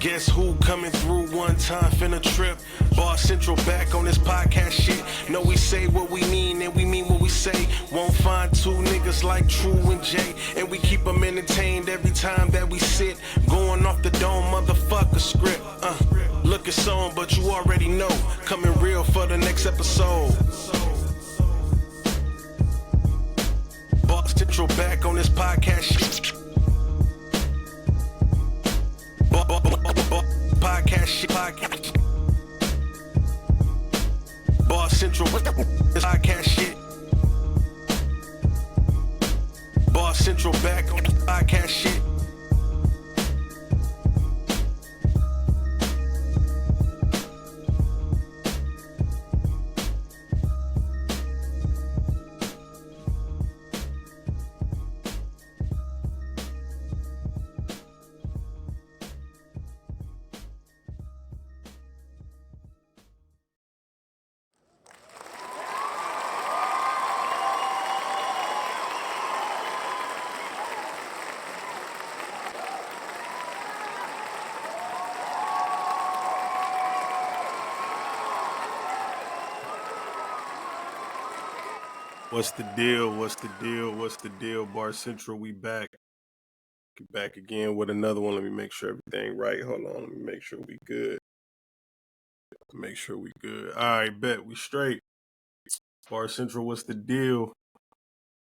Guess who coming through one time finna trip? Boss Central back on this podcast shit. Know we say what we mean and we mean what we say. Won't find two niggas like True and Jay. And we keep them entertained every time that we sit. Going off the dome, motherfucker script. Looking song, but you already know. Coming real for the next episode. Boss Central back on this podcast shit. Podcast shit. Boss Central podcast shit. Boss Central back on podcast shit. What's the deal? What's the deal? What's the deal? Bar Central, we back. Back again with another one. Let me make sure everything right. Hold on. Let me make sure we good. Make sure we good. All right, bet. We straight. Bar Central, what's the deal?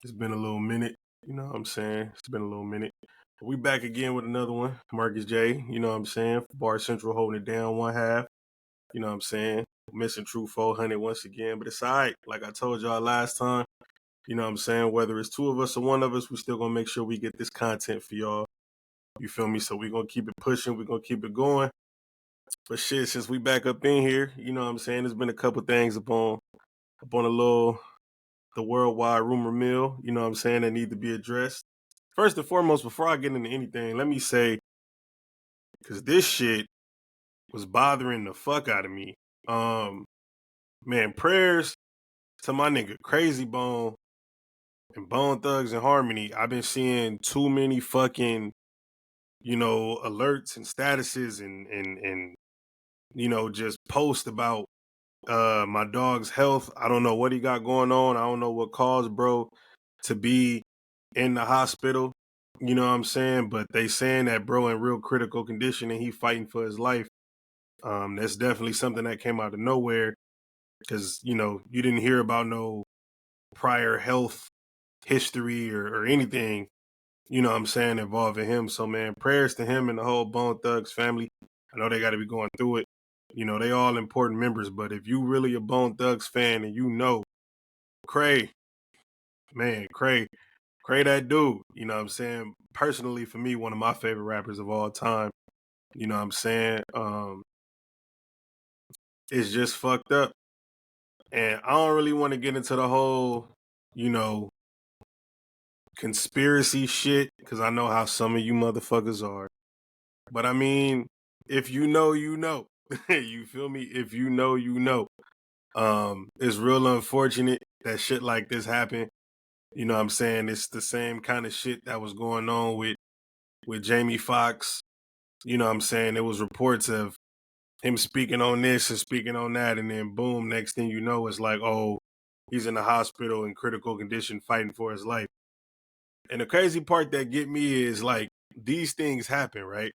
It's been a little minute. You know what I'm saying? It's been a little minute. We back again with another one. Marcus J. You know what I'm saying? Bar Central holding it down one half. You know what I'm saying? Missing True 400 once again. But it's all right. Like I told y'all last time. You know what I'm saying? Whether it's two of us or one of us, we still gonna make sure we get this content for y'all. You feel me? So we're gonna keep it pushing, we're gonna keep it going. But shit, since we back up in here, you know what I'm saying? There's been a couple things upon the worldwide rumor mill, you know what I'm saying, that need to be addressed. First and foremost, before I get into anything, let me say, because this shit was bothering the fuck out of me. Man, prayers to my nigga Crazy Bone and Bone Thugs and Harmony. I've been seeing too many fucking, you know, alerts and statuses and you know, just posts about my dog's health. I don't know what he got going on. I don't know what caused bro to be in the hospital. You know what I'm saying? But they saying that bro in real critical condition and he fighting for his life. That's definitely something that came out of nowhere because, you know, you didn't hear about no prior health history or anything, you know what I'm saying, involving him. So, man, prayers to him and the whole Bone Thugs family. I know they got to be going through it. You know, they all important members, but if you really a Bone Thugs fan and you know, Cray, that dude, you know what I'm saying? Personally, for me, one of my favorite rappers of all time, you know what I'm saying? It's just fucked up. And I don't really want to get into the whole, you know, conspiracy shit, because I know how some of you motherfuckers are. But I mean, if you know, you know. You feel me? If you know, you know. It's real unfortunate that shit like this happened. You know what I'm saying? It's the same kind of shit that was going on with Jamie Foxx. You know what I'm saying? There was reports of him speaking on this and speaking on that, and then boom, next thing you know, it's like, oh, he's in the hospital in critical condition fighting for his life. And the crazy part that get me is like, these things happen, right?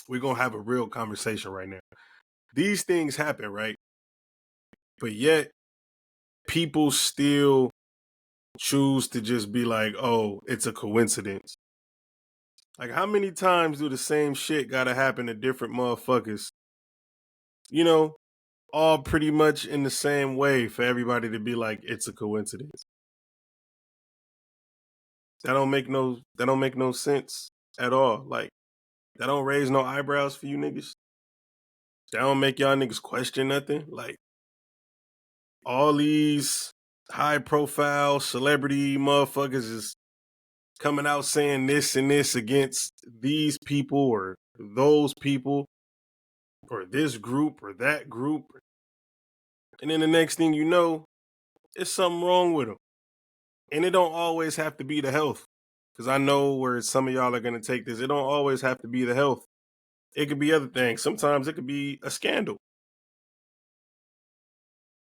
We're going to have a real conversation right now. These things happen, right? But yet, people still choose to just be like, oh, it's a coincidence. Like, how many times do the same shit gotta happen to different motherfuckers? You know, all pretty much in the same way for everybody to be like, it's a coincidence. That don't make no sense at all. Like, that don't raise no eyebrows for you niggas. That don't make y'all niggas question nothing. Like, all these high profile celebrity motherfuckers is coming out saying this and this against these people or those people or this group or that group. And then the next thing you know, it's something wrong with them. And it don't always have to be the health. Because I know where some of y'all are going to take this. It don't always have to be the health. It could be other things. Sometimes it could be a scandal.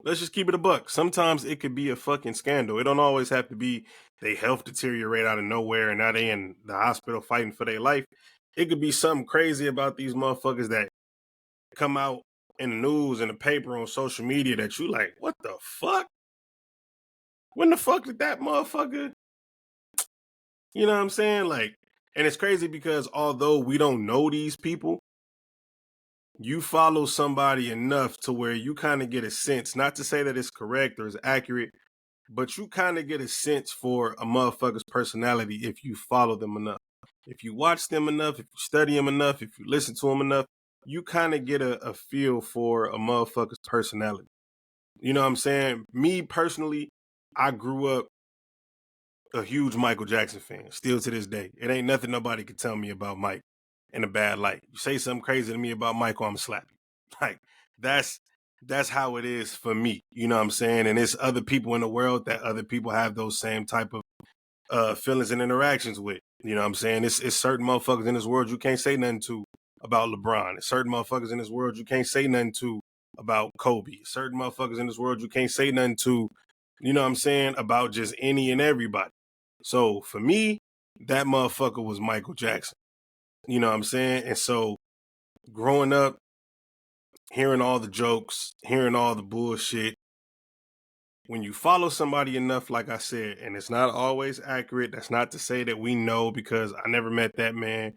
Let's just keep it a buck. Sometimes it could be a fucking scandal. It don't always have to be they health deteriorate out of nowhere and now they in the hospital fighting for their life. It could be something crazy about these motherfuckers that come out in the news and the paper on social media that you like, what the fuck? When the fuck did that motherfucker? You know what I'm saying? Like, and it's crazy because although we don't know these people, you follow somebody enough to where you kind of get a sense, not to say that it's correct or it's accurate, but you kind of get a sense for a motherfucker's personality if you follow them enough. If you watch them enough, if you study them enough, if you listen to them enough, you kind of get a feel for a motherfucker's personality. You know what I'm saying? Me personally, I grew up a huge Michael Jackson fan, still to this day. It ain't nothing nobody could tell me about Mike in a bad light. You say something crazy to me about Michael, I'm slap you. Like that's how it is for me. You know what I'm saying? And it's other people in the world that other people have those same type of feelings and interactions with. You know what I'm saying? It's certain motherfuckers in this world you can't say nothing to about LeBron. It's certain motherfuckers in this world you can't say nothing to about Kobe. Certain motherfuckers in this world you can't say nothing to, you know what I'm saying, about just any and everybody. So for me, that motherfucker was Michael Jackson. You know what I'm saying? And so growing up, hearing all the jokes, hearing all the bullshit, when you follow somebody enough, like I said, and it's not always accurate, that's not to say that we know because I never met that man,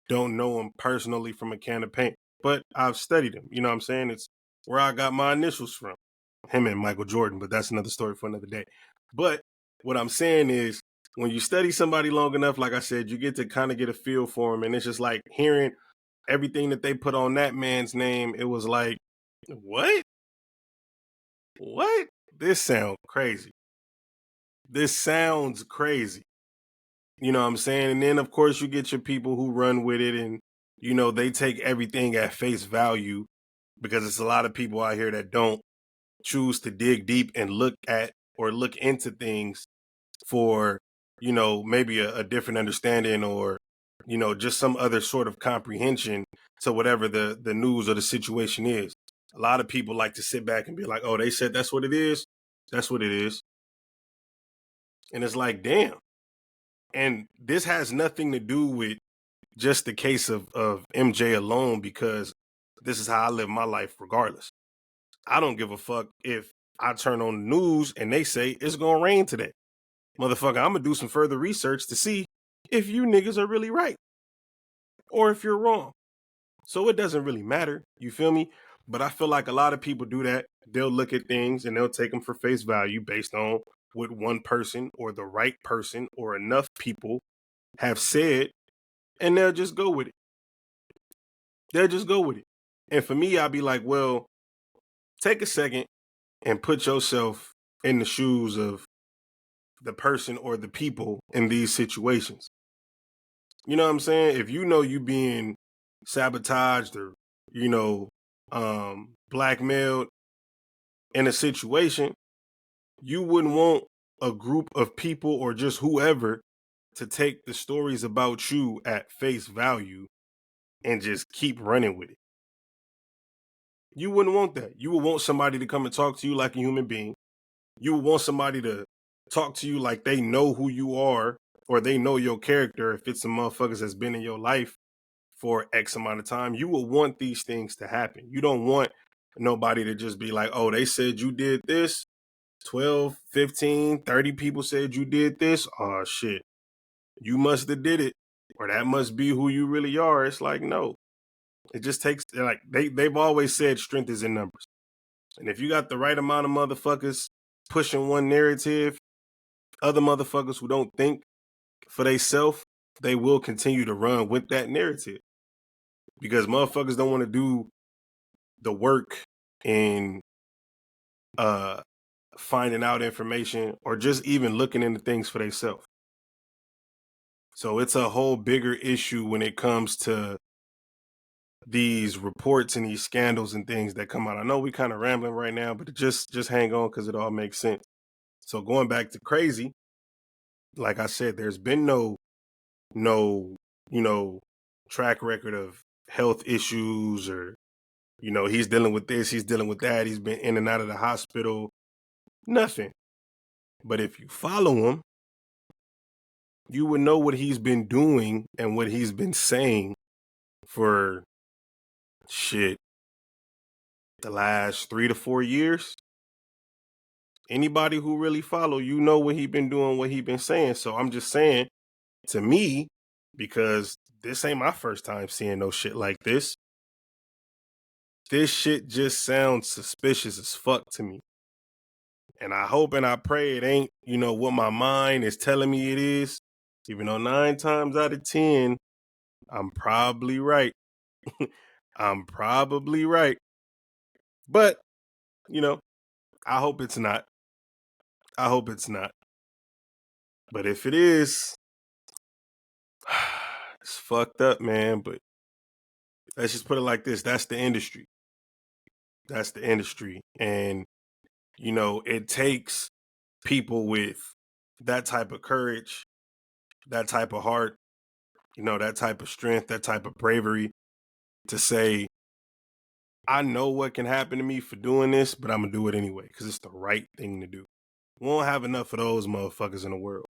don't know him personally from a can of paint, but I've studied him. You know what I'm saying? It's where I got my initials from, him and Michael Jordan, but that's another story for another day. But what I'm saying is, when you study somebody long enough, like I said, you get to kind of get a feel for him. And it's just like hearing everything that they put on that man's name. It was like, what? What? This sounds crazy. This sounds crazy. You know what I'm saying? And then, of course, you get your people who run with it and, you know, they take everything at face value because it's a lot of people out here that don't choose to dig deep and look at or look into things for, you know, maybe a different understanding or, you know, just some other sort of comprehension to whatever the news or the situation is. A lot of people like to sit back and be like, oh, they said that's what it is. That's what it is. And it's like, damn. And this has nothing to do with just the case of MJ alone, because this is how I live my life regardless. I don't give a fuck if I turn on the news and they say it's gonna rain today. Motherfucker, I'm gonna do some further research to see if you niggas are really right or if you're wrong. So it doesn't really matter. You feel me? But I feel like a lot of people do that. They'll look at things and they'll take them for face value based on what one person or the right person or enough people have said, and they'll just go with it. They'll just go with it. And for me, I'll be like, well, take a second and put yourself in the shoes of the person or the people in these situations. You know what I'm saying? If you know you being sabotaged or, you know, blackmailed in a situation, you wouldn't want a group of people or just whoever to take the stories about you at face value and just keep running with it. You wouldn't want that. You would want somebody to come and talk to you like a human being. You would want somebody to talk to you like they know who you are or they know your character if it's some motherfuckers that's been in your life for X amount of time. You will want these things to happen. You don't want nobody to just be like, oh, they said you did this. 12, 15, 30 people said you did this. Oh, shit. You must have did it. Or that must be who you really are. It's like, no. It just takes, like, they've always said strength is in numbers. And if you got the right amount of motherfuckers pushing one narrative, other motherfuckers who don't think for themselves, they will continue to run with that narrative. Because motherfuckers don't want to do the work in finding out information or just even looking into things for themselves. So it's a whole bigger issue when it comes to these reports and these scandals and things that come out. I know we kind of rambling right now, but just hang on because it all makes sense. So going back to crazy, like I said, there's been no, you know, track record of health issues or, he's dealing with this, he's dealing with that, he's been in and out of the hospital. Nothing. But if you follow him, you would know what he's been doing and what he's been saying for shit the last 3 to 4 years. Anybody who really follow, what he been doing, what he been saying. So I'm just saying, to me, because this ain't my first time seeing no shit like this, this shit just sounds suspicious as fuck to me. And I hope and I pray it ain't, what my mind is telling me it is. Even though 9 times out of 10, I'm probably right. I'm probably right. But, I hope it's not. I hope it's not. But if it is, it's fucked up, man. But let's just put it like this. That's the industry. That's the industry. And, it takes people with that type of courage, that type of heart, that type of strength, that type of bravery to say, I know what can happen to me for doing this, but I'm going to do it anyway because it's the right thing to do. We don't have enough of those motherfuckers in the world.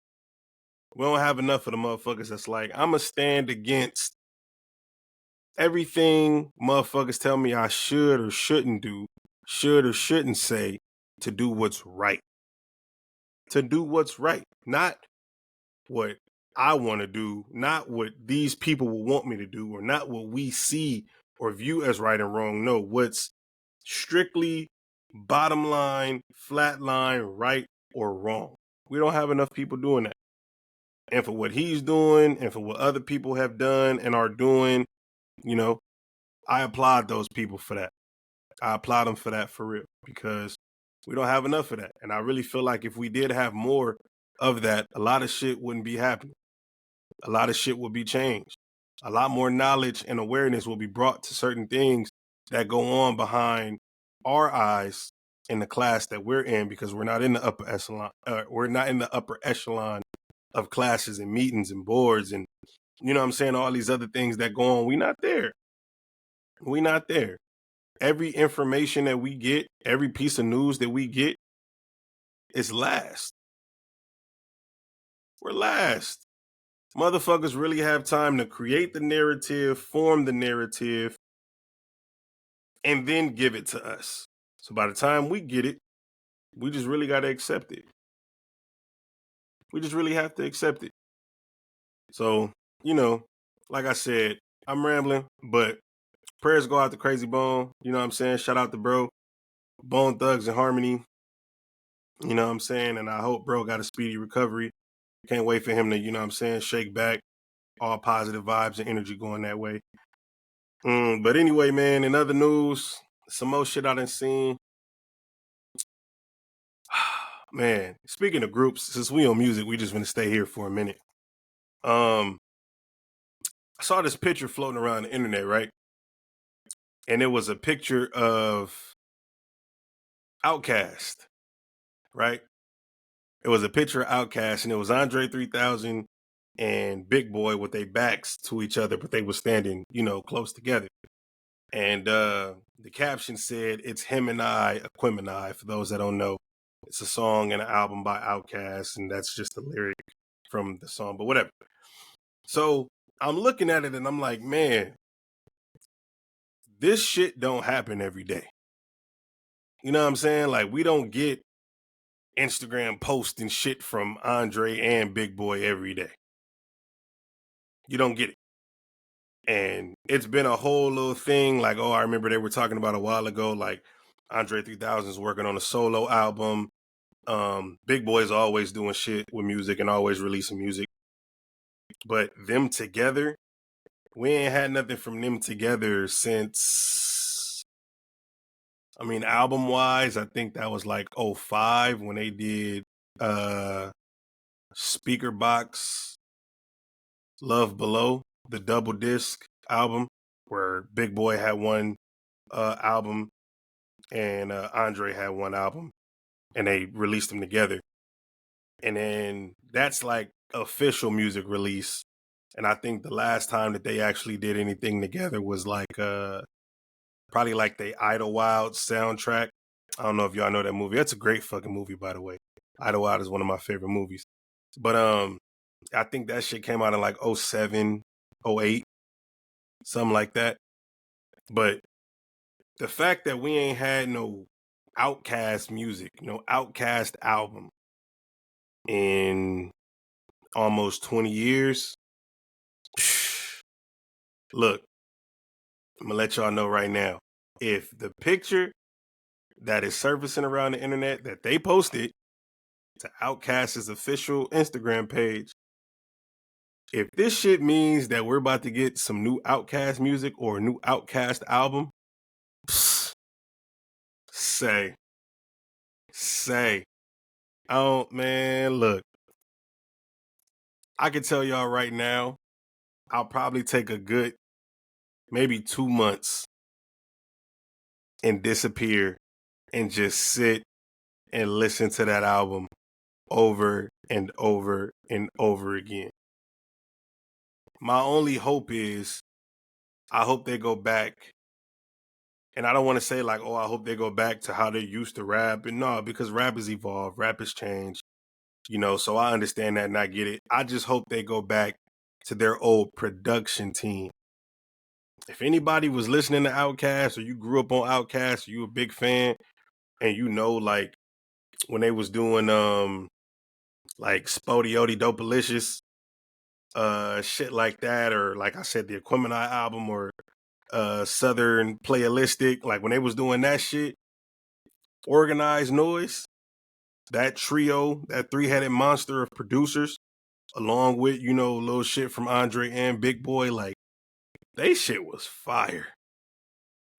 We don't have enough of the motherfuckers that's like, I'm going to stand against everything motherfuckers tell me I should or shouldn't do, should or shouldn't say to do what's right. To do what's right. Not what I want to do, not what these people will want me to do, or not what we see or view as right and wrong. No, what's strictly bottom line, flat line, right or wrong. We don't have enough people doing that. And for what he's doing and for what other people have done and are doing, I applaud those people for that. I applaud them for that for real because we don't have enough of that. And I really feel like if we did have more of that, a lot of shit wouldn't be happening. A lot of shit would be changed. A lot more knowledge and awareness will be brought to certain things that go on behind our eyes in the class that we're in because we're not in the upper echelon. We're not in the upper echelon of classes and meetings and boards and all these other things that go on. We not there. We not there. Every information that we get, every piece of news that we get is last. We're last. Motherfuckers really have time to create the narrative, form the narrative, and then give it to us. So by the time we get it, we just really got to accept it. We just really have to accept it. So, like I said, I'm rambling, but prayers go out to Crazy Bone. You know what I'm saying? Shout out to bro. Bone Thugs and Harmony. You know what I'm saying? And I hope bro got a speedy recovery. Can't wait for him to, shake back. All positive vibes and energy going that way. But anyway, man, in other news, some more shit I done seen. Man, speaking of groups, since we on music, we just gonna stay here for a minute. I saw this picture floating around the internet, right? And it was a picture of Outkast, right? It was a picture of Outkast, and it was Andre 3000 and Big Boy with their backs to each other, but they were standing, close together. And the caption said, "It's him and I, Aquemini." For those that don't know, it's a song and an album by Outkast, and that's just the lyric from the song, but whatever. So I'm looking at it and I'm like, man, this shit don't happen every day. You know what I'm saying? Like, we don't get Instagram posts and shit from Andre and Big Boy every day. You don't get it. And it's been a whole little thing. Like, I remember they were talking about a while ago, like Andre 3000 is working on a solo album. Big Boy's always doing shit with music and always releasing music. But them together, we ain't had nothing from them together since, album wise, I think that was like 05 when they did Speaker Box Love Below, the double disc album, where Big Boy had one album and Andre had one album, and they released them together. And then that's like official music release And I think the last time that they actually did anything together was like probably like the Idlewild soundtrack. I don't know if y'all know that movie. That's a great fucking movie, by the way. Idlewild is one of my favorite movies. But I think that shit came out in like 07, 08, something like that. But the fact that we ain't had no Outkast music, no Outkast album in almost 20 years. Look, I'm gonna let y'all know right now. If the picture that is surfacing around the internet that they posted to Outkast's official Instagram page, if this shit means that we're about to get some new Outkast music or a new Outkast album, say, oh man, look, I can tell y'all right now, I'll probably take a good maybe 2 months and disappear and just sit and listen to that album over and over and over again. My only hope is I hope they go back. And I don't want to say like, oh, I hope they go back to how they used to rap. And no, because rap has evolved, rap has changed, so I understand that and I get it. I just hope they go back to their old production team. If anybody was listening to Outkast or you grew up on Outkast or you a big fan and like when they was doing like Spodioty Dopalicious, shit like that, or like I said, the Equimini album or Southern Playalistic, like when they was doing that shit, Organized Noise, that trio, that three-headed monster of producers, along with, little shit from Andre and Big Boy, like they shit was fire.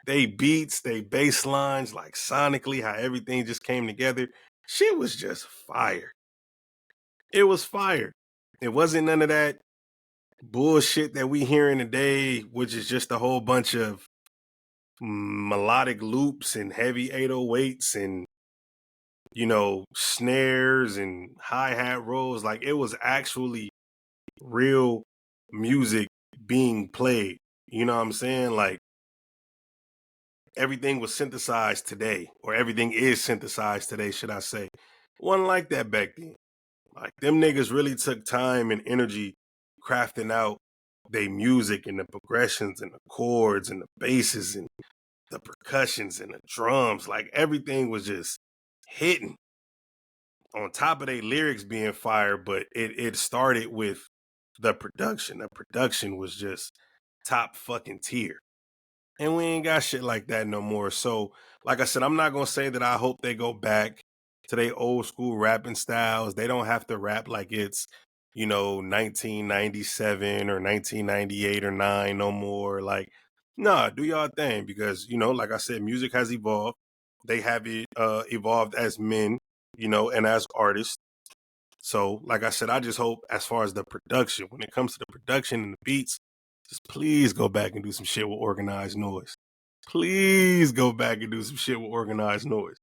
They beats, they bass lines, like sonically, how everything just came together. Shit was just fire. It was fire. It wasn't none of that bullshit that we hearing today, which is just a whole bunch of melodic loops and heavy 808s and snares and hi-hat rolls. Like it was actually real music being played. You know what I'm saying? Like everything was synthesized today, or everything is synthesized today, should I say. Wasn't like that back then. Like them niggas really took time and energy crafting out their music and the progressions and the chords and the basses and the percussions and the drums. Like everything was just hitting on top of their lyrics being fire, but it started with the production. The production was just top fucking tier. And we ain't got shit like that no more. So, like I said, I'm not gonna say that I hope they go back to their old school rapping styles. They don't have to rap like it's, 1997 or 1998 or 9 no more. Like, nah, do y'all thing because, like I said, music has evolved. They have evolved as men, and as artists. So, like I said, I just hope as far as the production, when it comes to the production and the beats, just please go back and do some shit with Organized Noise. Please go back and do some shit with Organized Noise.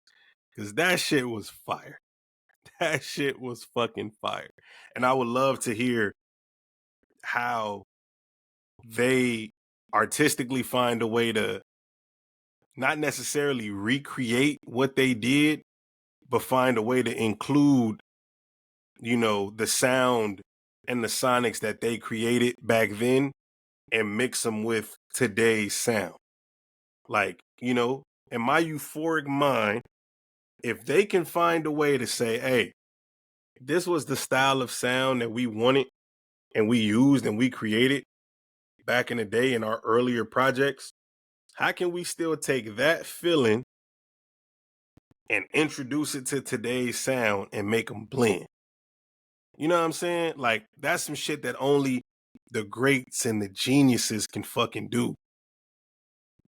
Because that shit was fire. That shit was fucking fire. And I would love to hear how they artistically find a way to not necessarily recreate what they did, but find a way to include, the sound and the sonics that they created back then and mix them with today's sound. Like, in my euphoric mind, if they can find a way to say, hey, this was the style of sound that we wanted and we used and we created back in the day in our earlier projects, how can we still take that feeling and introduce it to today's sound and make them blend? You know what I'm saying? Like, that's some shit that only the greats and the geniuses can fucking do.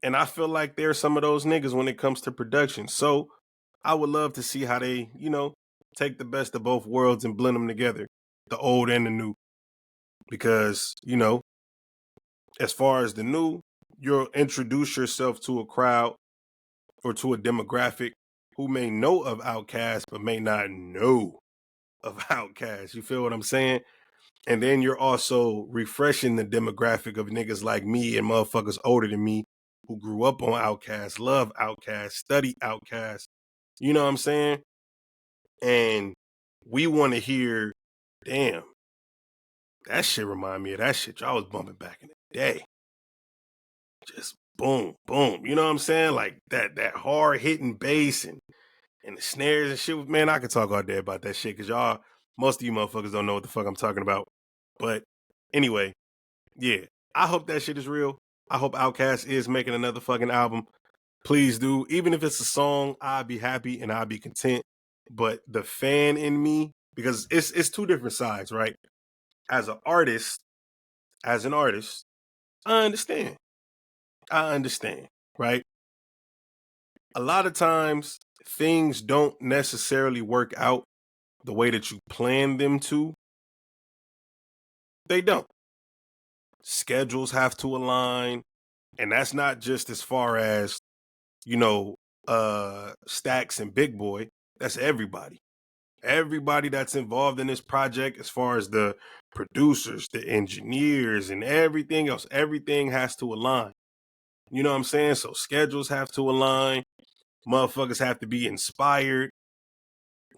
And I feel like they're some of those niggas when it comes to production. So I would love to see how they, take the best of both worlds and blend them together, the old and the new. Because, as far as the new, you'll introduce yourself to a crowd or to a demographic who may know of Outkast but may not know of Outkast. You feel what I'm saying? And then you're also refreshing the demographic of niggas like me and motherfuckers older than me who grew up on Outkast, love Outkast, study Outkast. You know what I'm saying? And we want to hear, damn, that shit remind me of that shit y'all was bumping back in the day. Just boom, boom. You know what I'm saying? Like that hard hitting bass and the snares and shit. Man, I could talk all day about that shit because y'all, most of you motherfuckers don't know what the fuck I'm talking about. But anyway, yeah, I hope that shit is real. I hope Outkast is making another fucking album. Please do. Even if it's a song, I'd be happy and I'd be content. But the fan in me, because it's two different sides, right? As an artist, I understand. I understand, right? A lot of times things don't necessarily work out the way that you plan them to. They don't. Schedules have to align, and that's not just as far as, you know, Stacks and Big Boy. That's everybody. Everybody that's involved in this project, as far as the producers, the engineers, and everything else, everything has to align. You know what I'm saying? So schedules have to align. Motherfuckers have to be inspired.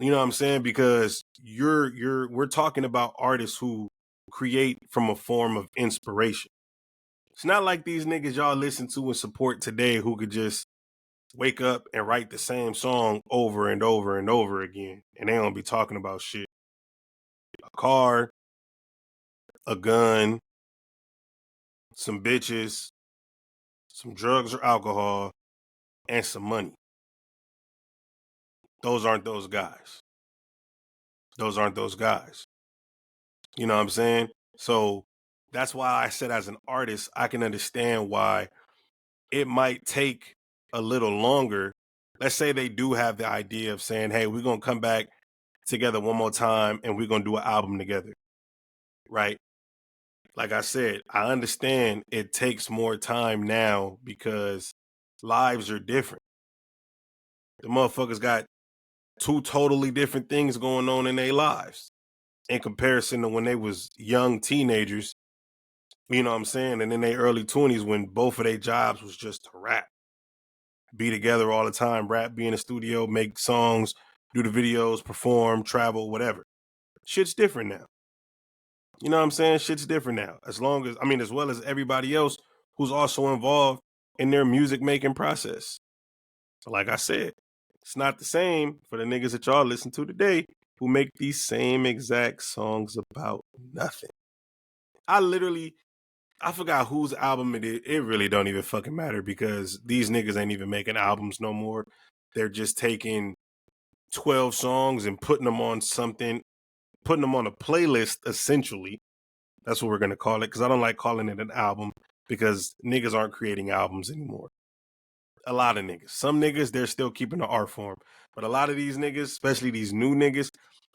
You know what I'm saying? Because we're talking about artists who create from a form of inspiration. It's not like these niggas y'all listen to and support today who could just wake up and write the same song over and over and over again, and they don't be talking about shit. A car, a gun, some bitches, some drugs or alcohol, and some money. Those aren't those guys. Those aren't those guys. You know what I'm saying? So that's why I said, as an artist, I can understand why it might take a little longer. Let's say they do have the idea of saying, hey, we're going to come back together one more time and we're going to do an album together. Right? Like I said, I understand it takes more time now because lives are different. The motherfuckers got two totally different things going on in their lives in comparison to when they was young teenagers, you know what I'm saying? And in their early 20s when both of their jobs was just to rap. Be together all the time, rap, be in the studio, make songs, do the videos, perform, travel, whatever. Shit's different now. You know what I'm saying? Shit's different now. As well as everybody else who's also involved in their music making process. So like I said, it's not the same for the niggas that y'all listen to today who make these same exact songs about nothing. I forgot whose album it is. It really don't even fucking matter because these niggas ain't even making albums no more. They're just taking 12 songs and putting them on a playlist, essentially. That's what we're going to call it, because I don't like calling it an album because niggas aren't creating albums anymore. A lot of niggas. Some niggas, they're still keeping the art form. But a lot of these niggas, especially these new niggas,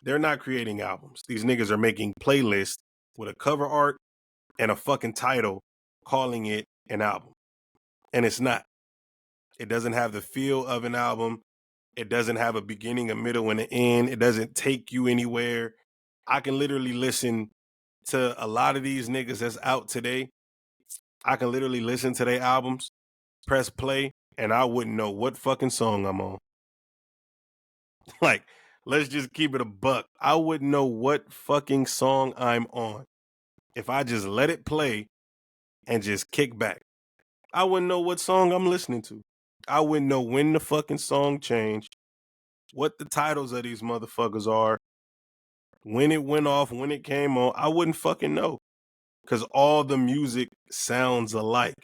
they're not creating albums. These niggas are making playlists with a cover art and a fucking title calling it an album. And it's not. It doesn't have the feel of an album. It doesn't have a beginning, a middle, and an end. It doesn't take you anywhere. I can literally listen to a lot of these niggas that's out today. I can literally listen to their albums, press play, and I wouldn't know what fucking song I'm on. Like, let's just keep it a buck. I wouldn't know what fucking song I'm on if I just let it play and just kick back. I wouldn't know what song I'm listening to. I wouldn't know when the fucking song changed, what the titles of these motherfuckers are, when it went off, when it came on. I wouldn't fucking know because all the music sounds alike.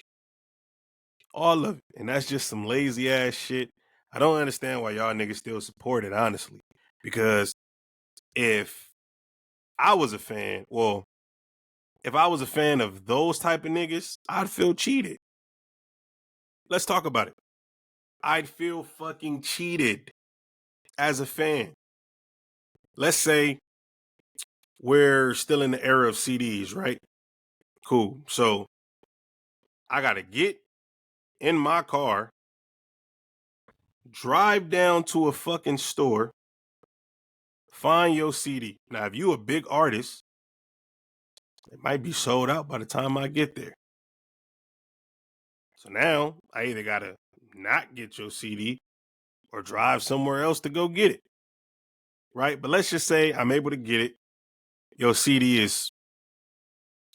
All of it. And that's just some lazy ass shit. I don't understand why y'all niggas still support it, honestly. Because if I was a fan, if I was a fan of those type of niggas, I'd feel cheated. Let's talk about it. I'd feel fucking cheated as a fan. Let's say we're still in the era of CDs, right? Cool. So I gotta get in my car, drive down to a fucking store, find your CD. Now, if you a big artist, It might be sold out by the time I get there. So now I either gotta not get your CD or drive somewhere else to go get it. Right? But let's just say I'm able to get it. Your CD is,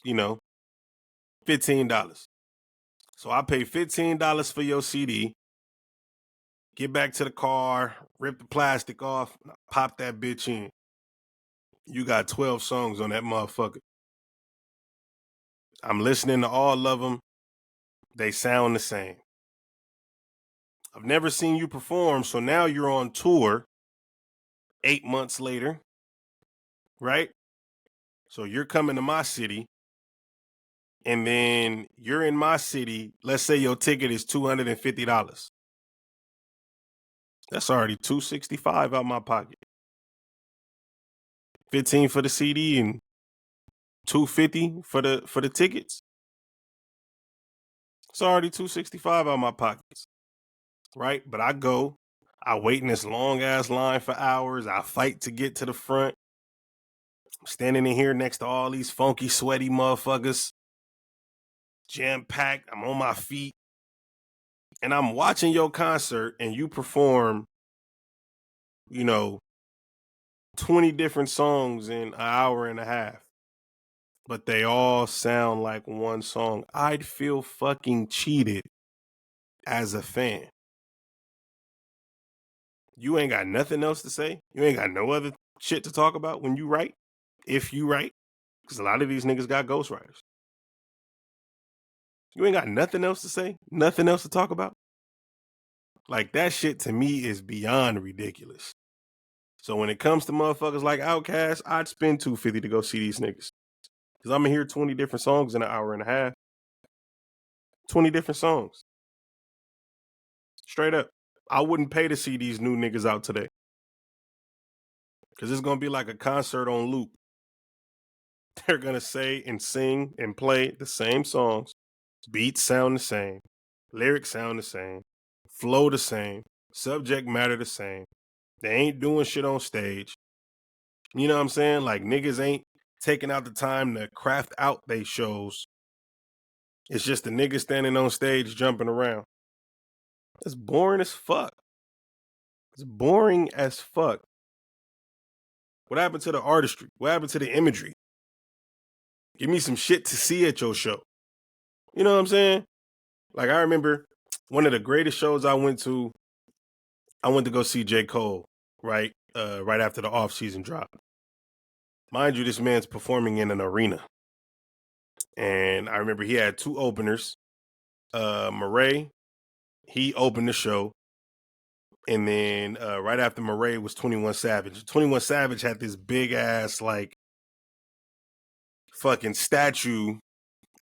$15. So I pay $15 for your CD, get back to the car, rip the plastic off, pop that bitch in. You got 12 songs on that motherfucker. I'm listening to all of them. They sound the same. I've never seen you perform, so now you're on tour 8 months later, right? So you're coming to my city, and then you're in my city. Let's say your ticket is $250. That's already $265 out my pocket. 15 for the CD and $250 for the tickets. It's already $265 out my pockets, right? But I wait in this long ass line for hours. I fight to get to the front. I'm standing in here next to all these funky, sweaty motherfuckers, jam packed. I'm on my feet, and I'm watching your concert, and you perform, 20 different songs in an hour and a half, but they all sound like one song. I'd feel fucking cheated as a fan. You ain't got nothing else to say. You ain't got no other shit to talk about when you write, if you write, because a lot of these niggas got ghostwriters. You ain't got nothing else to say, nothing else to talk about. Like, that shit to me is beyond ridiculous. So when it comes to motherfuckers like Outkast, I'd spend $250 to go see these niggas. Because I'm going to hear 20 different songs in an hour and a half. 20 different songs. Straight up. I wouldn't pay to see these new niggas out today. Because it's going to be like a concert on loop. They're going to say and sing and play the same songs. Beats sound the same. Lyrics sound the same. Flow the same. Subject matter the same. They ain't doing shit on stage. You know what I'm saying? Like, niggas ain't taking out the time to craft out they shows. It's just the niggas standing on stage jumping around. It's boring as fuck. It's boring as fuck. What happened to the artistry? What happened to the imagery? Give me some shit to see at your show. You know what I'm saying? Like, I remember one of the greatest shows I went to go see J. Cole, right? Right after the off-season drop. Mind you, this man's performing in an arena. And I remember he had two openers. Murray, he opened the show. And then right after Murray was 21 Savage. 21 Savage had this big ass, like, fucking statue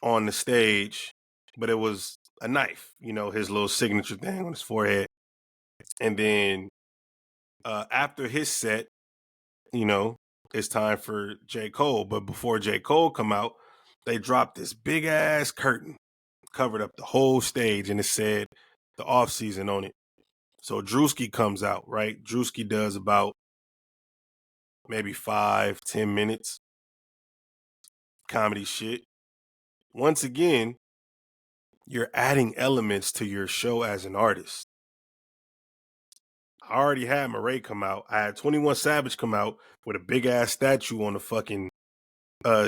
on the stage, but it was a knife, his little signature thing on his forehead. And then after his set, it's time for J. Cole. But before J. Cole come out, they dropped this big ass curtain, covered up the whole stage, and it said the off season on it. So Drewski comes out, right? Drewski does about maybe 5-10 minutes comedy shit. Once again, you're adding elements to your show as an artist. I already had Murray come out. I had 21 Savage come out with a big ass statue on the fucking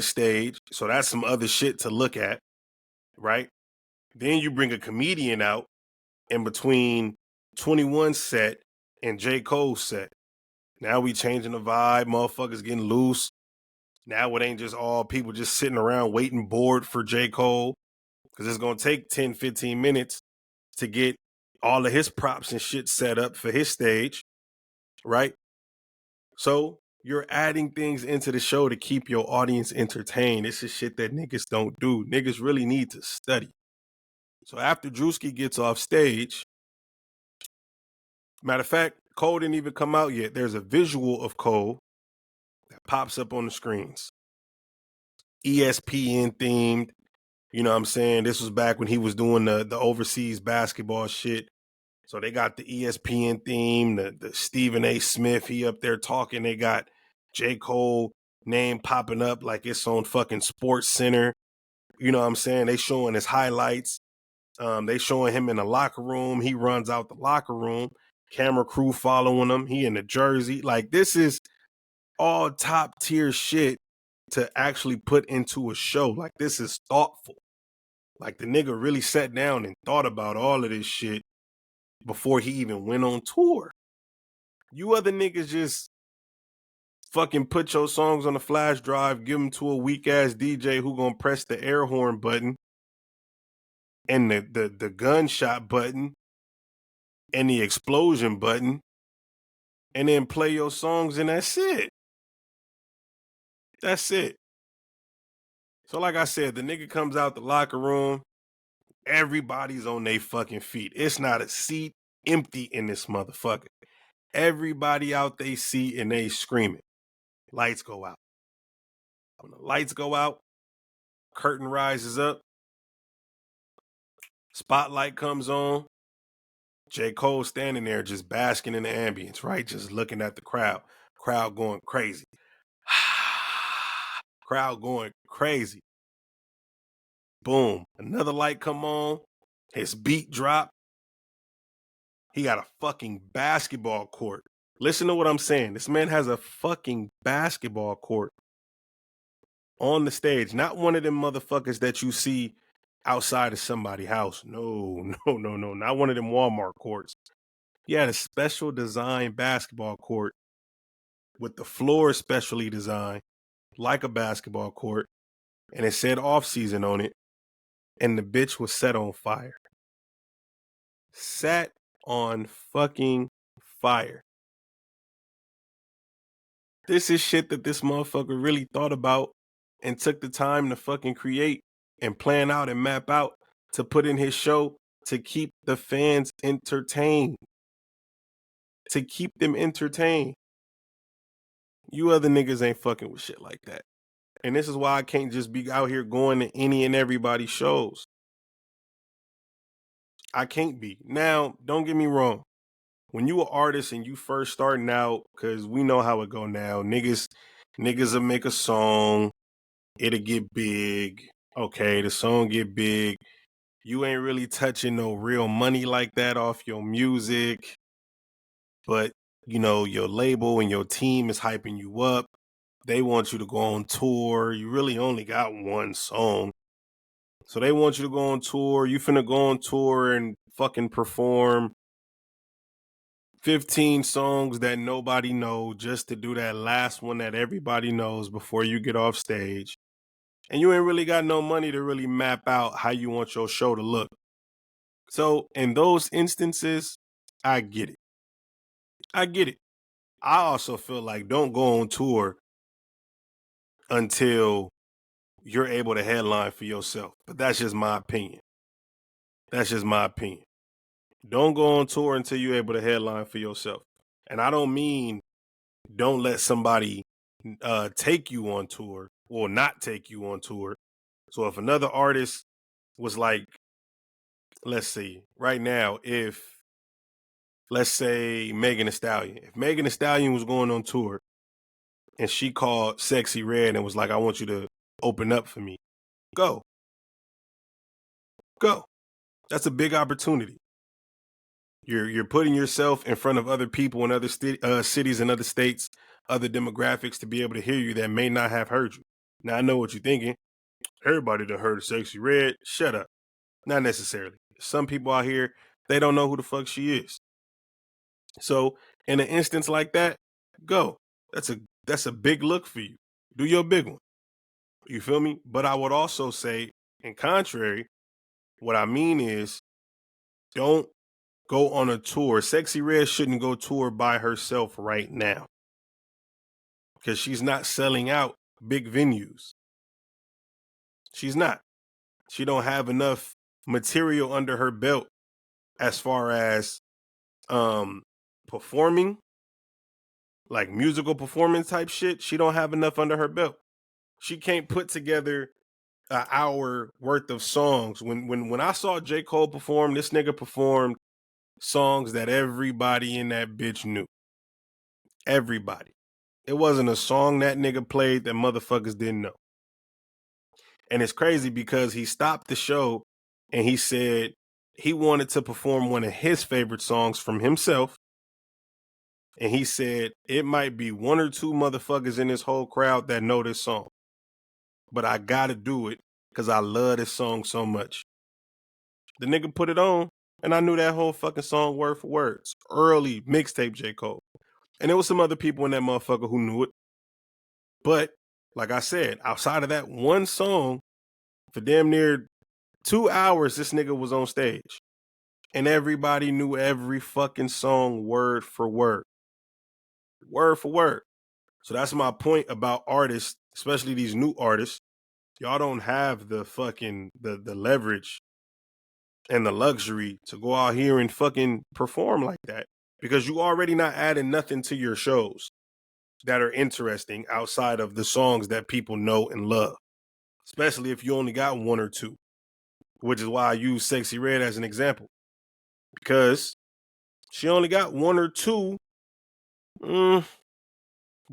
stage. So that's some other shit to look at, right? Then you bring a comedian out in between 21 set and J. Cole set. Now we changing the vibe. Motherfuckers getting loose. Now it ain't just all people just sitting around waiting bored for J. Cole. Because it's going to take 10-15 minutes to get all of his props and shit set up for his stage, right? So you're adding things into the show to keep your audience entertained. This is shit that niggas don't do. Niggas really need to study. So after Drewski gets off stage, matter of fact, Cole didn't even come out yet. There's a visual of Cole that pops up on the screens. ESPN themed. You know what I'm saying? This was back when he was doing the overseas basketball shit. So they got the ESPN theme, the Stephen A. Smith, he up there talking. They got J. Cole name popping up like it's on fucking Sports Center. You know what I'm saying? They showing his highlights. They showing him in the locker room. He runs out the locker room. Camera crew following him. He in the jersey. Like, this is all top tier shit to actually put into a show. Like, this is thoughtful. Like, the nigga really sat down and thought about all of this shit before he even went on tour. You other niggas just fucking put your songs on a flash drive, give them to a weak ass DJ who gonna press the air horn button and the gunshot button and the explosion button, and then play your songs, and that's it. That's it. So like I said, the nigga comes out the locker room, everybody's on their fucking feet. It's not a seat empty in this motherfucker. Everybody out they seat and they screaming. Lights go out. When the lights go out, curtain rises up, spotlight comes on. J. Cole standing there just basking in the ambience, right? Just looking at the crowd. Crowd going crazy. Crowd going crazy. Boom. Another light come on. His beat drop. He got a fucking basketball court. Listen to what I'm saying. This man has a fucking basketball court on the stage. Not one of them motherfuckers that you see outside of somebody's house. No. Not one of them Walmart courts. He had a special design basketball court with the floor specially designed like a basketball court, and it said off season on it, and the bitch was set on fire. Set on fucking fire. This is shit that this motherfucker really thought about and took the time to fucking create and plan out and map out to put in his show to keep the fans entertained. To keep them entertained. You other niggas ain't fucking with shit like that. And this is why I can't just be out here going to any and everybody's shows. I can't be. Now, don't get me wrong. When you an artist and you first starting out, because we know how it go now, niggas will make a song, it'll get big. Okay, the song get big. You ain't really touching no real money like that off your music. But, you know, your label and your team is hyping you up. They want you to go on tour. You really only got one song. So they want you to go on tour. You finna go on tour and fucking perform 15 songs that nobody knows just to do that last one that everybody knows before you get off stage. And you ain't really got no money to really map out how you want your show to look. So in those instances, I get it. I get it. I also feel like don't go on tour until you're able to headline for yourself. But that's just my opinion. That's just my opinion. Don't go on tour until you're able to headline for yourself. And I don't mean don't let somebody take you on tour or not take you on tour. So if another artist was like, let's see, right now, if let's say Megan Thee Stallion, if Megan Thee Stallion was going on tour and she called Sexy Red and was like, I want you to open up for me, go. That's a big opportunity. You're putting yourself in front of other people in other cities and other states, other demographics to be able to hear you that may not have heard you. Now, I know what you're thinking. Everybody done heard of Sexy Red. Shut up. Not necessarily. Some people out here, they don't know who the fuck she is. So in an instance like that, go. That's a big look for you. Do your big one. You feel me? But I would also say, in contrary, what I mean is don't go on a tour. Sexy Red shouldn't go tour by herself right now because she's not selling out big venues. She's not. She don't have enough material under her belt as far as performing, like musical performance type shit. She don't have enough under her belt. She can't put together an hour worth of songs. When I saw J. Cole perform, this nigga performed songs that everybody in that bitch knew. Everybody. It wasn't a song that nigga played that motherfuckers didn't know. And it's crazy because he stopped the show and he said he wanted to perform one of his favorite songs from himself. And he said it might be one or two motherfuckers in this whole crowd that know this song, but I gotta do it because I love this song so much. The nigga put it on, and I knew that whole fucking song word for word. Early mixtape J. Cole. And there was some other people in that motherfucker who knew it. But, like I said, outside of that one song, for damn near 2 hours, this nigga was on stage. And everybody knew every fucking song word for word. Word for word. So that's my point about artists, especially these new artists. Y'all don't have the fucking the leverage and the luxury to go out here and fucking perform like that because you already not adding nothing to your shows that are interesting outside of the songs that people know and love, especially if you only got one or two, which is why I use Sexy Red as an example because she only got one or two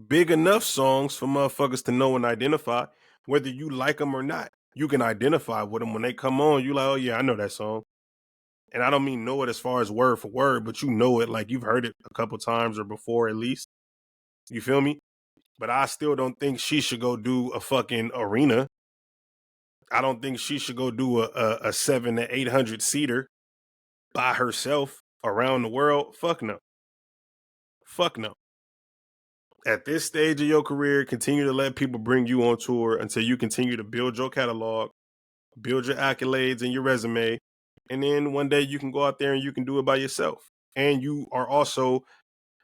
big enough songs for motherfuckers to know and identify, whether you like them or not. You can identify with them when they come on. You like, oh yeah, I know that song. And I don't mean know it as far as word for word, but you know it like you've heard it a couple times or before at least. You feel me? But I still don't think she should go do a fucking arena. I don't think she should go do a 700 to 800 seater by herself around the world. Fuck no. Fuck no. At this stage of your career, continue to let people bring you on tour until you continue to build your catalog, build your accolades and your resume. And then one day you can go out there and you can do it by yourself. And you are also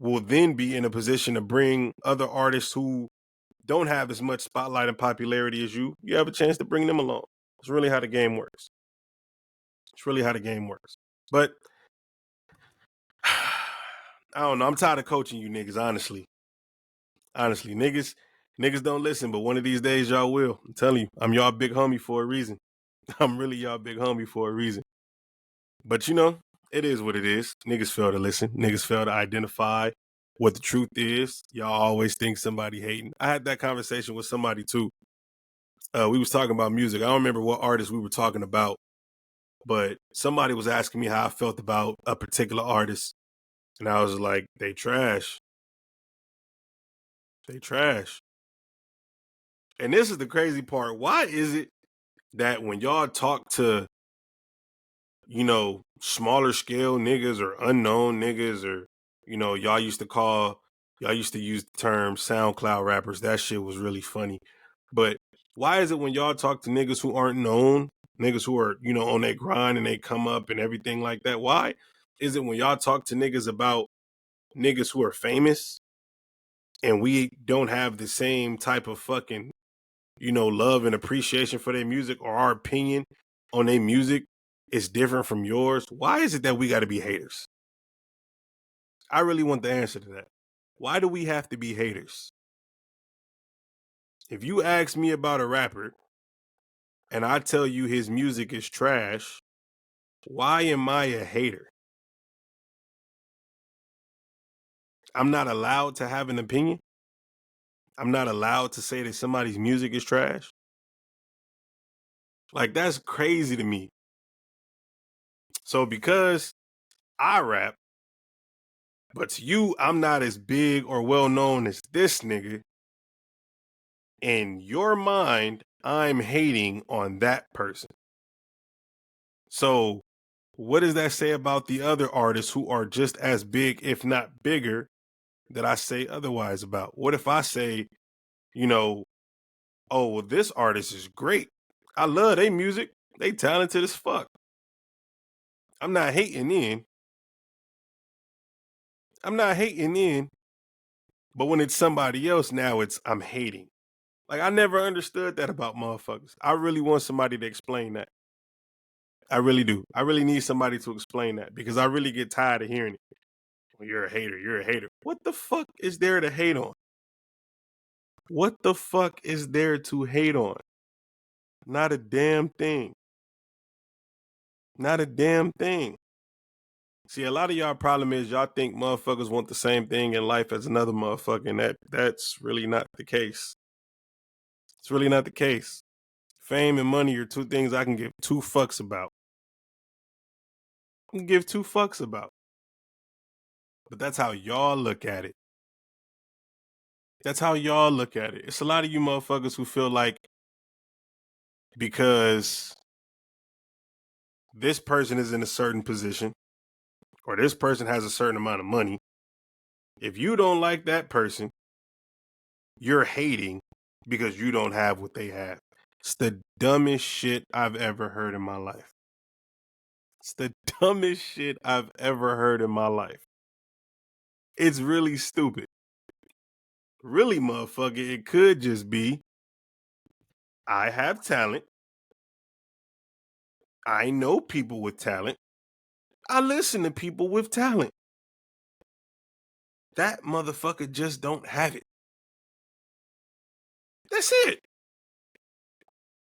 will then be in a position to bring other artists who don't have as much spotlight and popularity as you. You have a chance to bring them along. It's really how the game works. It's really how the game works. But I don't know. I'm tired of coaching you niggas, honestly. Honestly, niggas don't listen, but one of these days y'all will. I'm telling you, I'm y'all big homie for a reason. I'm really y'all big homie for a reason. But you know, it is what it is. Niggas fail to listen. Niggas fail to identify what the truth is. Y'all always think somebody hating. I had that conversation with somebody too. We was talking about music. I don't remember what artist we were talking about, but somebody was asking me how I felt about a particular artist. And I was like, they trash. They trash. And this is the crazy part. Why is it that when y'all talk to, you know, smaller scale niggas or unknown niggas or, you know, y'all used to use the term SoundCloud rappers. That shit was really funny. But why is it when y'all talk to niggas who aren't known, niggas who are, you know, on their grind and they come up and everything like that, why is it when y'all talk to niggas about niggas who are famous and we don't have the same type of fucking, you know, love and appreciation for their music or our opinion on their music is different from yours? Why is it that we got to be haters? I really want the answer to that. Why do we have to be haters? If you ask me about a rapper and I tell you his music is trash, why am I a hater? I'm not allowed to have an opinion. I'm not allowed to say that somebody's music is trash. Like, that's crazy to me. So because I rap, but to you, I'm not as big or well known as this nigga, in your mind, I'm hating on that person. So what does that say about the other artists who are just as big, if not bigger, that I say otherwise about? What if I say, you know, oh, well, this artist is great. I love their music. They talented as fuck. I'm not hating in. I'm not hating in. But when it's somebody else, now I'm hating. Like, I never understood that about motherfuckers. I really want somebody to explain that. I really do. I really need somebody to explain that because I really get tired of hearing it. Well, you're a hater. You're a hater. What the fuck is there to hate on? What the fuck is there to hate on? Not a damn thing. Not a damn thing. See, a lot of y'all problem is y'all think motherfuckers want the same thing in life as another motherfucker, and that's really not the case. It's really not the case. Fame and money are two things I can give two fucks about. I can give two fucks about. But that's how y'all look at it. That's how y'all look at it. It's a lot of you motherfuckers who feel like because this person is in a certain position or this person has a certain amount of money, if you don't like that person, you're hating because you don't have what they have. It's the dumbest shit I've ever heard in my life. It's the dumbest shit I've ever heard in my life. It's really stupid. Really, motherfucker, it could just be I have talent. I know people with talent. I listen to people with talent. That motherfucker just don't have it. That's it.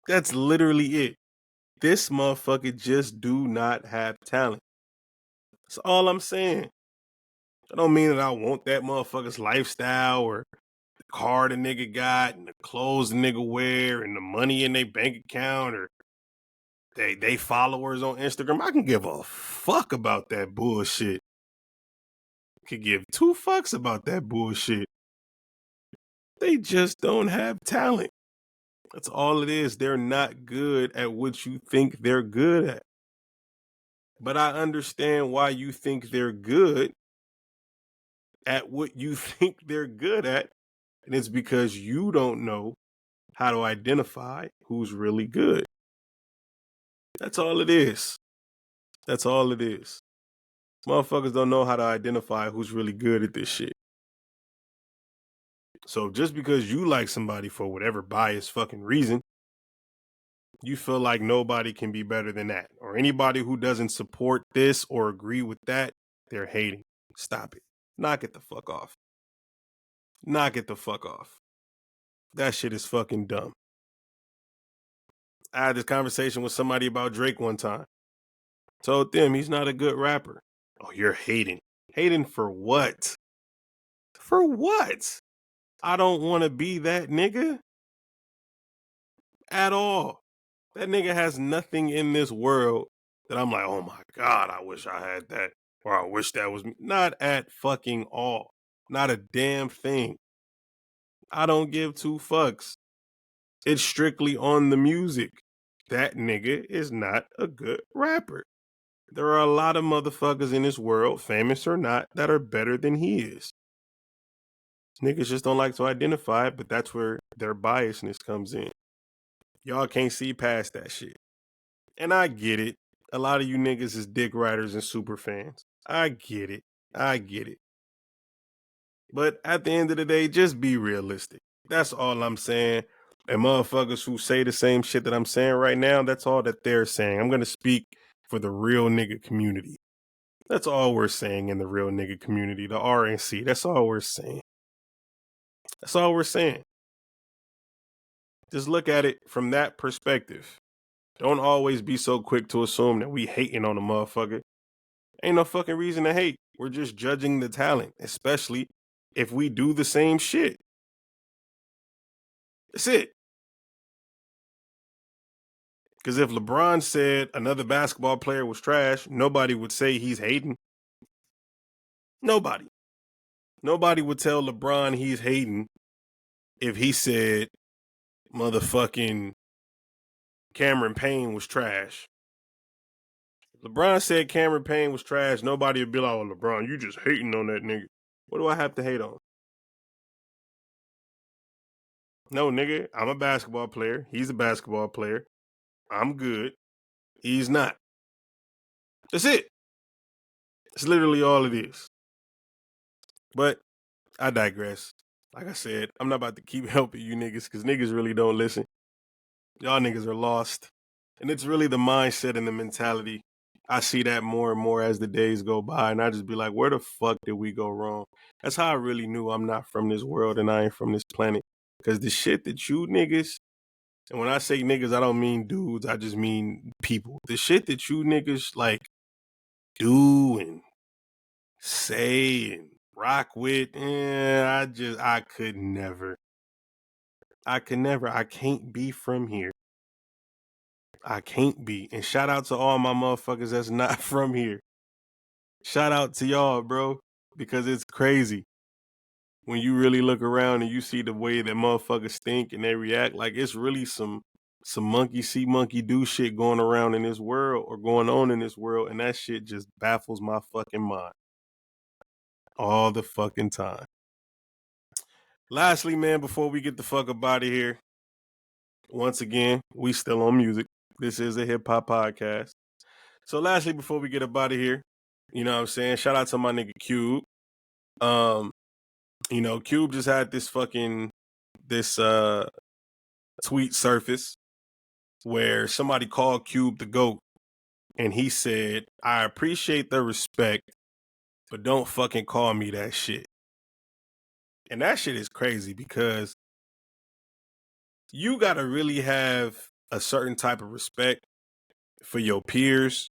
That's literally it. This motherfucker just do not have talent. That's all I'm saying. I don't mean that I want that motherfucker's lifestyle or the car the nigga got and the clothes the nigga wear and the money in their bank account or they followers on Instagram. I can give a fuck about that bullshit. Could give two fucks about that bullshit. They just don't have talent. That's all it is. They're not good at what you think they're good at. But I understand why you think they're good at what you think they're good at. And it's because you don't know how to identify who's really good. That's all it is. That's all it is. Motherfuckers don't know how to identify who's really good at this shit. So just because you like somebody for whatever biased fucking reason, you feel like nobody can be better than that. Or anybody who doesn't support this or agree with that, they're hating. Stop it. Knock it the fuck off. Knock it the fuck off. That shit is fucking dumb. I had this conversation with somebody about Drake one time. Told them he's not a good rapper. Oh, you're hating. Hating for what? For what? I don't want to be that nigga at all. That nigga has nothing in this world that I'm like, oh my God, I wish I had that. Or I wish that was me. Not at fucking all. Not a damn thing. I don't give two fucks. It's strictly on the music. That nigga is not a good rapper. There are a lot of motherfuckers in this world, famous or not, that are better than he is. Niggas just don't like to identify it, but that's where their biasness comes in. Y'all can't see past that shit. And I get it. A lot of you niggas is dick riders and super fans. I get it. I get it. But at the end of the day, just be realistic. That's all I'm saying. And motherfuckers who say the same shit that I'm saying right now, that's all that they're saying. I'm going to speak for the real nigga community. That's all we're saying in the real nigga community, the RNC. That's all we're saying. That's all we're saying. Just look at it from that perspective. Don't always be so quick to assume that we hating on a motherfucker. Ain't no fucking reason to hate. We're just judging the talent, especially if we do the same shit. That's it. Because if LeBron said another basketball player was trash, nobody would say he's hating. Nobody. Nobody would tell LeBron he's hating if he said motherfucking Cameron Payne was trash. LeBron said Cameron Payne was trash. Nobody would be like, oh, LeBron, you just hating on that nigga. What do I have to hate on? No, nigga, I'm a basketball player. He's a basketball player. I'm good. He's not. That's it. It's literally all it is. But I digress. Like I said, I'm not about to keep helping you niggas because niggas really don't listen. Y'all niggas are lost. And it's really the mindset and the mentality. I see that more and more as the days go by. And I just be like, where the fuck did we go wrong? That's how I really knew I'm not from this world and I ain't from this planet. Because the shit that you niggas, and when I say niggas, I don't mean dudes. I just mean people. The shit that you niggas like do and say and rock with. I could never. I can't be from here. I can't be. And shout out to all my motherfuckers that's not from here. Shout out to y'all, bro, because it's crazy when you really look around and you see the way that motherfuckers think and they react. Like, it's really some monkey see, monkey do shit going around in this world or going on in this world, and that shit just baffles my fucking mind all the fucking time. Lastly, man, before we get the fuck up out of here, once again, we still on music. This is a hip hop podcast. So lastly, before we get up out of here, you know what I'm saying? Shout out to my nigga Cube. You know, Cube just had this tweet surface where somebody called Cube the GOAT, and he said, "I appreciate the respect, but don't fucking call me that shit." And that shit is crazy because you gotta really have a certain type of respect for your peers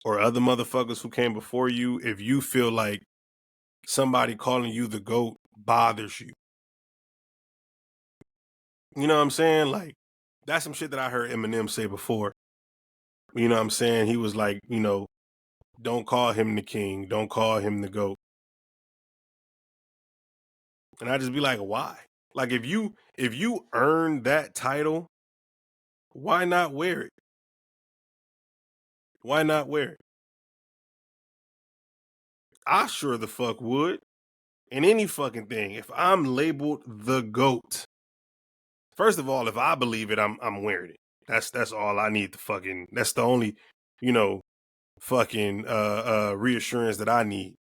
or other motherfuckers who came before you if you feel like somebody calling you the GOAT bothers you. You know what I'm saying? Like, that's some shit that I heard Eminem say before. You know what I'm saying? He was like, you know, don't call him the king. Don't call him the GOAT. And I just be like, why? Like, if you earn that title, why not wear it? Why not wear it? I sure the fuck would. In any fucking thing. If I'm labeled the GOAT, first of all, if I believe it, I'm wearing it. That's all I need to fucking, that's the only, you know, fucking reassurance that I need.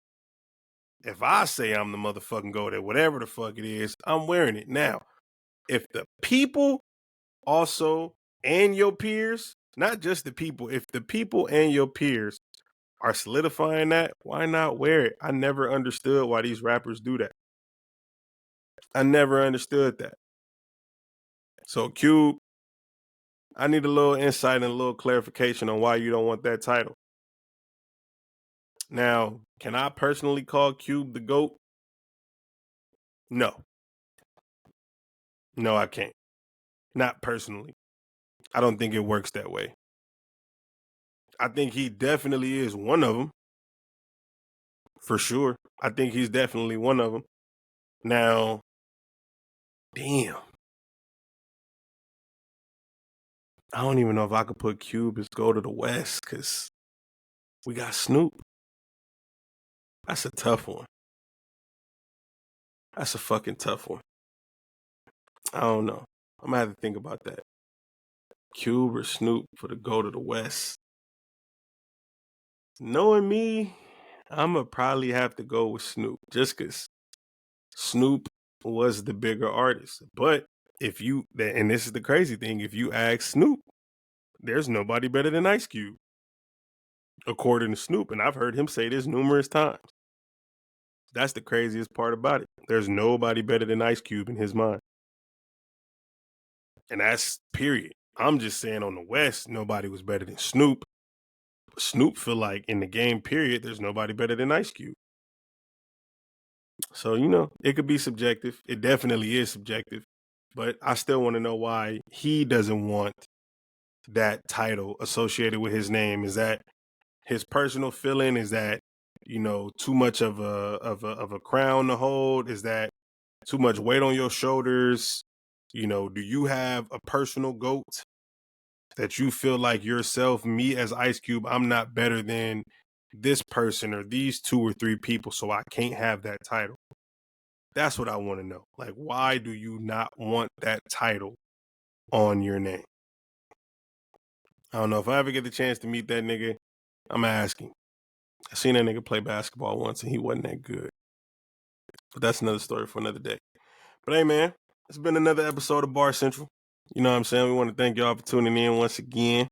If I say I'm the motherfucking GOAT at whatever the fuck it is, I'm wearing it. Now, if the people also and your peers, not just the people, if the people and your peers are solidifying that, why not wear it? I never understood why these rappers do that. I never understood that. So Cube, I need a little insight and a little clarification on why you don't want that title. Now, can I personally call Cube the GOAT? No. No, I can't. Not personally. I don't think it works that way. I think he definitely is one of them. For sure. I think he's definitely one of them. Now, damn. I don't even know if I could put Cube as GOAT of the West because we got Snoop. That's a tough one. That's a fucking tough one. I don't know. I'm gonna have to think about that. Cube or Snoop for the GOAT of the West. Knowing me, I'm gonna probably have to go with Snoop just because Snoop was the bigger artist. But if you, and this is the crazy thing, if you ask Snoop, there's nobody better than Ice Cube, according to Snoop. And I've heard him say this numerous times. That's the craziest part about it. There's nobody better than Ice Cube in his mind. And that's period. I'm just saying on the West, nobody was better than Snoop. Snoop feel like in the game period, there's nobody better than Ice Cube. So, you know, it could be subjective. It definitely is subjective. But I still want to know why he doesn't want that title associated with his name. Is that his personal feeling? Is that, you know, too much of a crown to hold? Is that too much weight on your shoulders? You know, do you have a personal GOAT that you feel like yourself, me as Ice Cube, I'm not better than this person or these 2 or 3 people, so I can't have that title? That's what I want to know. Like, why do you not want that title on your name? I don't know. If I ever get the chance to meet that nigga, I'm asking. I seen that nigga play basketball once and he wasn't that good. But that's another story for another day. But hey, man, it's been another episode of Bar Central. You know what I'm saying? We want to thank y'all for tuning in once again.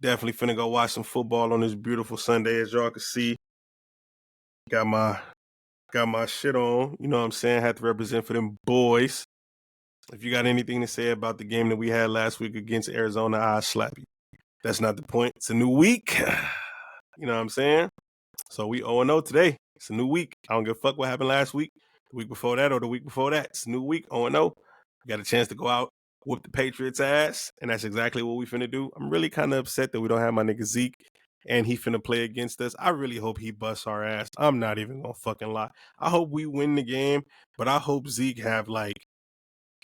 Definitely finna go watch some football on this beautiful Sunday, as y'all can see. Got my shit on. You know what I'm saying? Had to represent for them boys. If you got anything to say about the game that we had last week against Arizona, I'll slap you. That's not the point. It's a new week. You know what I'm saying? So we 0-0 today. It's a new week. I don't give a fuck what happened last week, the week before that, or the week before that. It's a new week, 0-0. We got a chance to go out, whoop the Patriots' ass, and that's exactly what we finna do. I'm really kind of upset that we don't have my nigga Zeke, and he finna play against us. I really hope he busts our ass. I'm not even gonna fucking lie. I hope we win the game, but I hope Zeke have like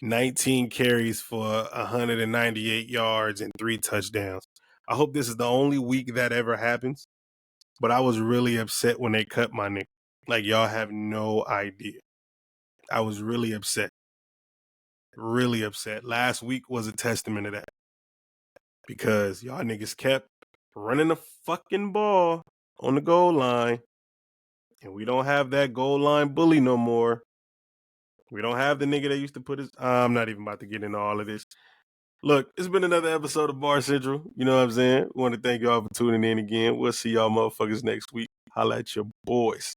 19 carries for 198 yards and 3 touchdowns. I hope this is the only week that ever happens. But I was really upset when they cut my nigga. Like, y'all have no idea. I was really upset. Really upset. Last week was a testament to that. Because y'all niggas kept running the fucking ball on the goal line. And we don't have that goal line bully no more. We don't have the nigga that used to put his... I'm not even about to get into all of this. Look, it's been another episode of Bar Central. You know what I'm saying? We want to thank y'all for tuning in again. We'll see y'all motherfuckers next week. Holla at your boys.